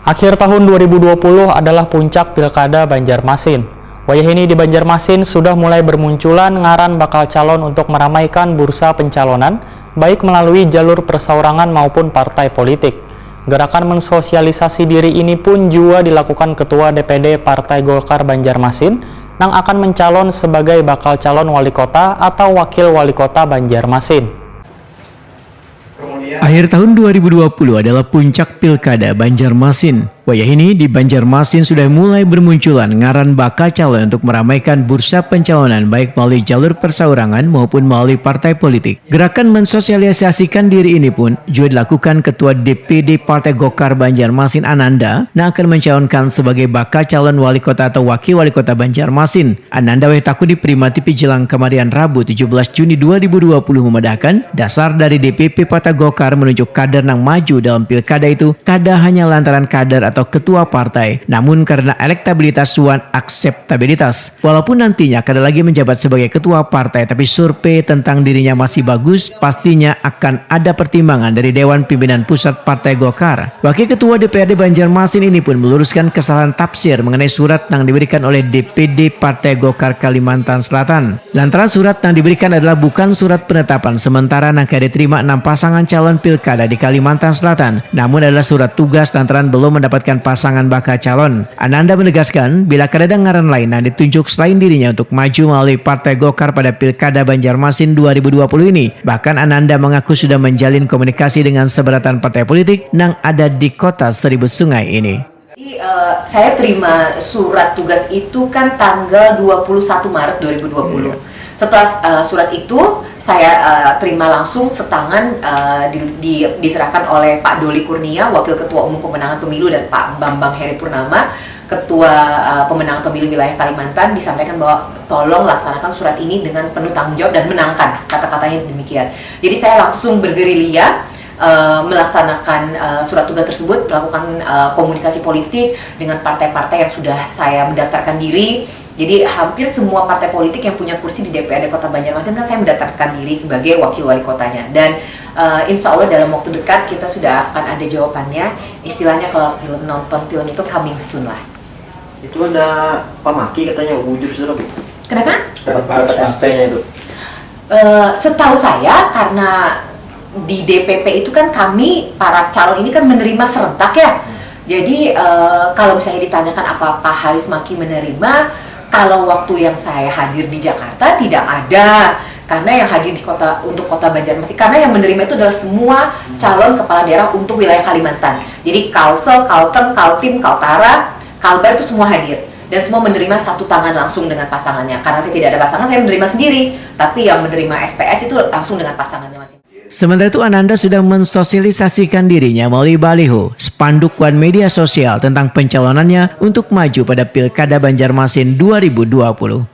Akhir tahun 2020 adalah puncak Pilkada Banjarmasin. Wayah ini di Banjarmasin sudah mulai bermunculan ngaran bakal calon untuk meramaikan bursa pencalonan, baik melalui jalur perseorangan maupun partai politik. Gerakan mensosialisasi diri ini pun juga dilakukan Ketua DPD Partai Golkar Banjarmasin, yang akan mencalon sebagai bakal calon wali kota atau wakil wali kota Banjarmasin. Akhir tahun 2020 adalah puncak Pilkada Banjarmasin. Wayah ini di Banjarmasin sudah mulai bermunculan ngaran bakal calon untuk meramaikan bursa pencalonan baik melalui jalur perseorangan maupun melalui partai politik. Gerakan mensosialisasikan diri ini pun juga dilakukan Ketua DPD Partai Golkar Banjarmasin Ananda yang akan mencalonkan sebagai bakal calon wali kota atau wakil wali kota Banjarmasin. Ananda Wetaku di Prima TV jelang kemarin Rabu 17 Juni 2020 memedahkan dasar dari DPP Partai Golkar menunjuk kader yang maju dalam pilkada itu kada hanya lantaran kader atau ketua partai, namun karena elektabilitas suan akseptabilitas. Walaupun nantinya kada lagi menjabat sebagai ketua partai, tapi survei tentang dirinya masih bagus, pastinya akan ada pertimbangan dari Dewan Pimpinan Pusat Partai Golkar. Wakil Ketua DPRD Banjarmasin ini pun meluruskan kesalahan tafsir mengenai surat yang diberikan oleh DPD Partai Golkar Kalimantan Selatan. Lantaran surat yang diberikan adalah bukan surat penetapan sementara yang diterima 6 pasangan calon pilkada di Kalimantan Selatan, namun adalah surat tugas lantaran belum mendapatkan pasangan bakal calon. Ananda menegaskan bila ada ngaran lain yang ditunjuk selain dirinya untuk maju melalui Partai Golkar pada Pilkada Banjarmasin 2020 ini. Bahkan Ananda mengaku sudah menjalin komunikasi dengan seberatan partai politik yang ada di kota Seribu Sungai ini. Saya terima surat tugas itu kan tanggal 21 Maret 2020. Setelah surat itu saya terima langsung setangan diserahkan oleh Pak Doli Kurnia, Wakil Ketua Umum Pemenangan Pemilu, dan Pak Bambang Heri Purnama, Ketua Pemenangan Pemilu Wilayah Kalimantan, disampaikan bahwa tolong laksanakan surat ini dengan penuh tanggung jawab dan menangkan, kata-katanya demikian. Jadi saya langsung bergerilya melaksanakan surat tugas tersebut, melakukan komunikasi politik dengan partai-partai yang sudah saya mendaftarkan diri. Jadi hampir semua partai politik yang punya kursi di DPRD Kota Banjarmasin kan saya mendaftarkan diri sebagai wakil wali kotanya. Dan insya Allah dalam waktu dekat kita sudah akan ada jawabannya. Istilahnya kalau nonton film itu coming soon lah. Itu ada Pak Maki katanya wujud sudah. Kenapa? Dapat SP-nya itu. Setahu saya karena di DPP itu kan kami para calon ini kan menerima serentak ya. Jadi kalau misalnya ditanyakan apa Pak Haris Maki menerima, kalau waktu yang saya hadir di Jakarta tidak ada, karena yang hadir di untuk kota Banjarmasin, karena yang menerima itu adalah semua calon kepala daerah untuk wilayah Kalimantan. Jadi Kalsel, Kalteng, Kaltim, Kaltara, Kalbar itu semua hadir. Dan semua menerima satu tangan langsung dengan pasangannya. Karena saya tidak ada pasangan, saya menerima sendiri. Tapi yang menerima SPS itu langsung dengan pasangannya masing-masing. Sementara itu Ananda sudah mensosialisasikan dirinya melalui baliho, spanduk dan media sosial tentang pencalonannya untuk maju pada Pilkada Banjarmasin 2020.